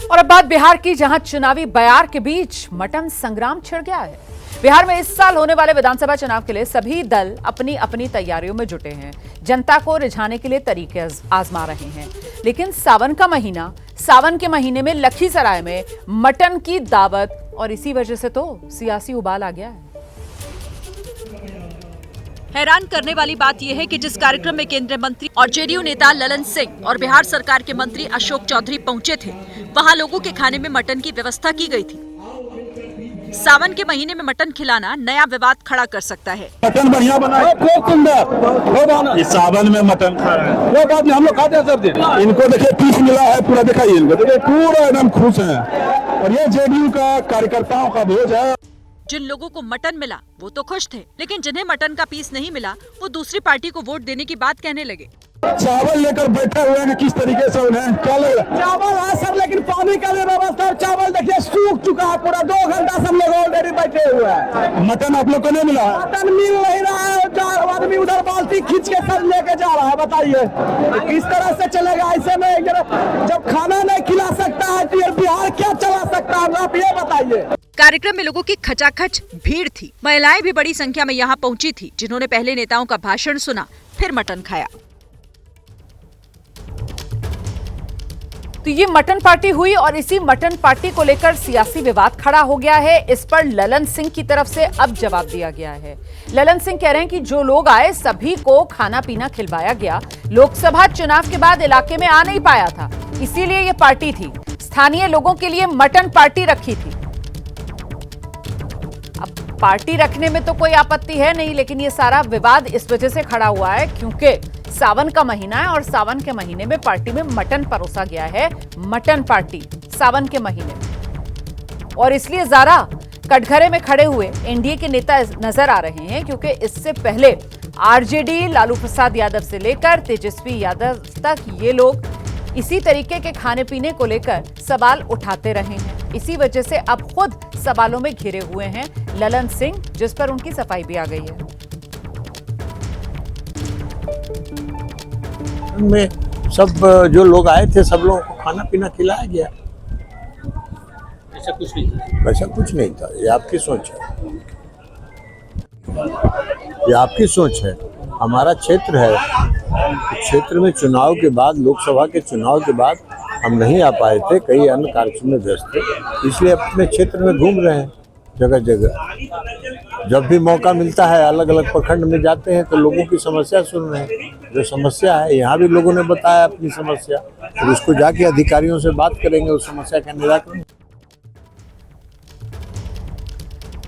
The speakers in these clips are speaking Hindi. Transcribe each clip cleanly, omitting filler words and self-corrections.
और अब बात बिहार की, जहां चुनावी बयार के बीच मटन संग्राम छिड़ गया है। बिहार में इस साल होने वाले विधानसभा चुनाव के लिए सभी दल अपनी अपनी तैयारियों में जुटे हैं, जनता को रिझाने के लिए तरीके आजमा रहे हैं। लेकिन सावन का महीना, सावन के महीने में लखीसराय में मटन की दावत, और इसी वजह से तो सियासी उबाल आ गया है। हैरान करने वाली बात यह है कि जिस कार्यक्रम में केंद्रीय मंत्री और जेडीयू नेता ललन सिंह और बिहार सरकार के मंत्री अशोक चौधरी पहुंचे थे, वहां लोगों के खाने में मटन की व्यवस्था की गई थी। सावन के महीने में मटन खिलाना नया विवाद खड़ा कर सकता है। मटन बढ़िया बना है, बहुत सुंदर। इस सावन में मटन खा रहे हैं, वो बात नहीं, हम लोग खाते हैं सब दिन। इनको देखिए पीस मिला है पूरा, दिखाइए इनको, देखिए पूरा एकदम खुश है। और ये जेडीयू का कार्यकर्ताओं का भोज है। जिन लोगों को मटन मिला वो तो खुश थे, लेकिन जिन्हें मटन का पीस नहीं मिला वो दूसरी पार्टी को वोट देने की बात कहने लगे। चावल लेकर बैठे हुए हैं, किस तरीके से उन्हें क्या लग रहा है? चावल है सर, लेकिन पानी का भी व्यवस्था। चावल देखिए सूख चुका है पूरा, 2 घंटा सब लोग ऑलरेडी बैठे हुए हैं। मटन आप लोग को नहीं मिला? मटन मिल नहीं रहा है, 4 आदमी उधर बाल्टी खींच के सब लेके जा रहा है। बताइए किस तरह से चलेगा ऐसे में? जब खाना नहीं खिला सकता है तो बिहार क्या चला सकता है, आप ये बताइए। कार्यक्रम में लोगों की खचाखच भीड़ थी। महिलाएं भी बड़ी संख्या में यहाँ पहुंची थी, जिन्होंने पहले नेताओं का भाषण सुना, फिर मटन खाया। तो ये मटन पार्टी हुई और इसी मटन पार्टी को लेकर सियासी विवाद खड़ा हो गया है। इस पर ललन सिंह की तरफ से अब जवाब दिया गया है। ललन सिंह कह रहे हैं कि जो लोग आए सभी को खाना पीना खिलवाया गया। लोकसभा चुनाव के बाद इलाके में आ नहीं पाया था, इसीलिए ये पार्टी थी। स्थानीय लोगों के लिए मटन पार्टी रखी थी। अब पार्टी रखने में तो कोई आपत्ति है नहीं, लेकिन ये सारा विवाद इस वजह से खड़ा हुआ है क्योंकि सावन का महीना है और सावन के महीने में पार्टी में मटन परोसा गया है। मटन पार्टी सावन के महीने में, और इसलिए जरा कटघरे में खड़े हुए एनडीए के नेता नजर आ रहे हैं, क्योंकि इससे पहले आरजेडी लालू प्रसाद यादव से लेकर तेजस्वी यादव तक ये लोग इसी तरीके के खाने पीने को लेकर सवाल उठाते रहे हैं। इसी वजह से अब खुद सवालों में घिरे हुए हैं ललन सिंह, जिस पर उनकी सफाई भी आ गई है। में सब जो लोग आए थे सब लोगों को खाना पीना खिलाया गया। वैसा कुछ नहीं था। ये आपकी सोच है, ये आपकी सोच है। हमारा क्षेत्र है, क्षेत्र में चुनाव के बाद, लोकसभा के चुनाव के बाद हम नहीं आ पाए थे, कई अन्य कार्यक्रम में व्यस्त थे, इसलिए अपने क्षेत्र में घूम रहे हैं जगह जगह। जब भी मौका मिलता है अलग अलग प्रखंड में जाते हैं तो लोगों की समस्या सुन रहे हैं। जो समस्या है यहाँ भी लोगों ने बताया अपनी समस्या, तो उसको जाके अधिकारियों से बात करेंगे, उस समस्या का निराकरण।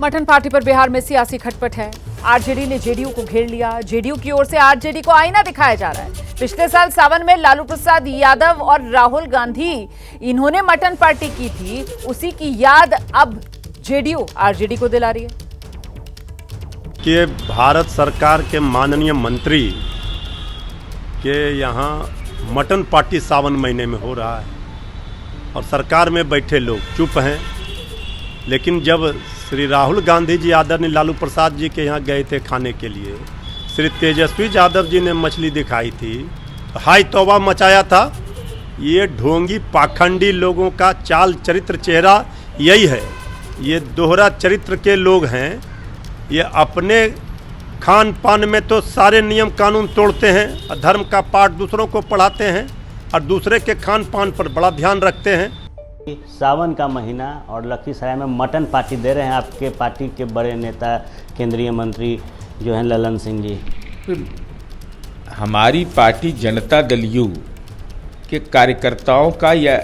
मटन पार्टी पर बिहार में सियासी खटपट है। आरजेडी ने जेडीयू को घेर लिया। जेडीयू की ओर से आरजेडी को आईना दिखाया जा रहा है। पिछले साल सावन में लालू प्रसाद यादव और राहुल गांधी इन्होंने मटन पार्टी की थी, उसी की याद अब जेडीयू आरजेडी को दिला रही है। कि भारत सरकार के माननीय मंत्री के यहाँ मटन पार्टी सावन महीने में हो रहा है और सरकार में बैठे लोग चुप हैं। लेकिन जब श्री राहुल गांधी जी आदरणीय लालू प्रसाद जी के यहाँ गए थे खाने के लिए, श्री तेजस्वी यादव जी ने मछली दिखाई थी, हाय तौबा मचाया था। ये ढोंगी पाखंडी लोगों का चाल चरित्र चेहरा यही है। ये दोहरा चरित्र के लोग हैं। ये अपने खान पान में तो सारे नियम कानून तोड़ते हैं, धर्म का पाठ दूसरों को पढ़ाते हैं और दूसरे के खान पान पर बड़ा ध्यान रखते हैं। सावन का महीना और लखीसराय में मटन पार्टी दे रहे हैं आपके पार्टी के बड़े नेता केंद्रीय मंत्री जो हैं ललन सिंह जी। हमारी पार्टी जनता दल यू के कार्यकर्ताओं का, या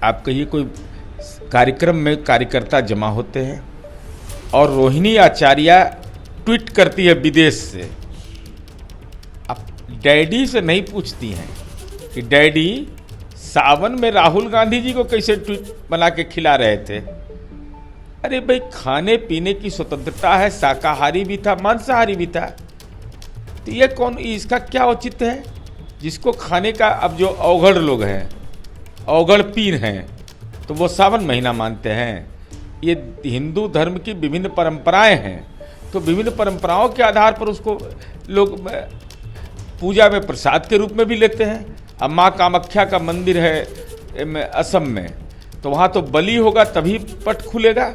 आप कहिए कोई कार्यक्रम में कार्यकर्ता जमा होते हैं और रोहिणी आचार्य ट्वीट करती है विदेश से। अब डैडी से नहीं पूछती हैं कि डैडी सावन में राहुल गांधी जी को कैसे ट्वीट बना के खिला रहे थे। अरे भाई, खाने पीने की स्वतंत्रता है, शाकाहारी भी था मांसाहारी भी था, तो ये कौन, इसका क्या औचित्य है? जिसको खाने का, अब जो अवघड़ लोग हैं, अवघड़ पीर हैं, तो वो सावन महीना मानते हैं। ये हिंदू धर्म की विभिन्न परंपराएं हैं, तो विभिन्न परंपराओं के आधार पर उसको लोग पूजा में प्रसाद के रूप में भी लेते हैं। अब माँ कामाख्या का मंदिर है असम में, तो वहाँ तो बलि होगा तभी पट खुलेगा।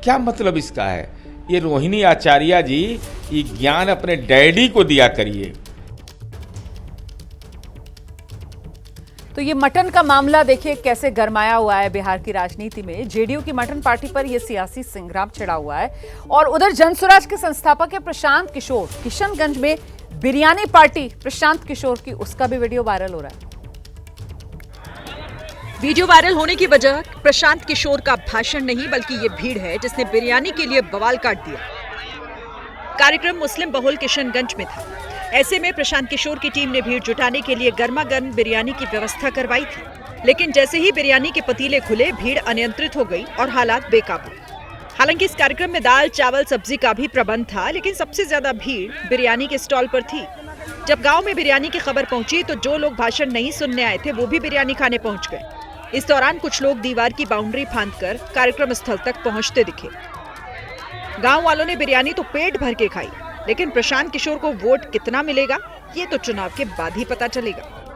क्या मतलब इसका है? ये रोहिणी आचार्य जी, ये ज्ञान अपने डैडी को दिया करिए। तो ये मटन का मामला देखिए कैसे गरमाया हुआ है बिहार की राजनीति में। जेडीयू की मटन पार्टी पर यह सियासी संग्राम छिड़ा हुआ है। और उधर जनसुराज के संस्थापक है प्रशांत किशोर, किशनगंज में बिरयानी पार्टी प्रशांत किशोर की, उसका भी वीडियो वायरल हो रहा है। वीडियो वायरल होने की वजह प्रशांत किशोर का भाषण नहीं बल्कि ये भीड़ है जिसने बिरयानी के लिए बवाल काट दिया। कार्यक्रम मुस्लिम बहुल किशनगंज में था। ऐसे में प्रशांत किशोर की टीम ने भीड़ जुटाने के लिए गर्मा गर्म बिरयानी की व्यवस्था करवाई थी, लेकिन जैसे ही बिरयानी के पतीले खुले भीड़ अनियंत्रित हो गई और हालात बेकाबू। हालांकि इस कार्यक्रम में दाल चावल सब्जी का भी प्रबंध था, लेकिन सबसे ज्यादा भीड़ बिरयानी के स्टॉल पर थी। जब गांव में बिरयानी की खबर पहुंची तो जो लोग भाषण नहीं सुनने आए थे वो भी बिरयानी खाने पहुंच गए। इस दौरान कुछ लोग दीवार की बाउंड्री फांदकर कार्यक्रम स्थल तक पहुंचते दिखे। गांव वालों ने बिरयानी तो पेट भर के खाई, लेकिन प्रशांत किशोर को वोट कितना मिलेगा ये तो चुनाव के बाद ही पता चलेगा।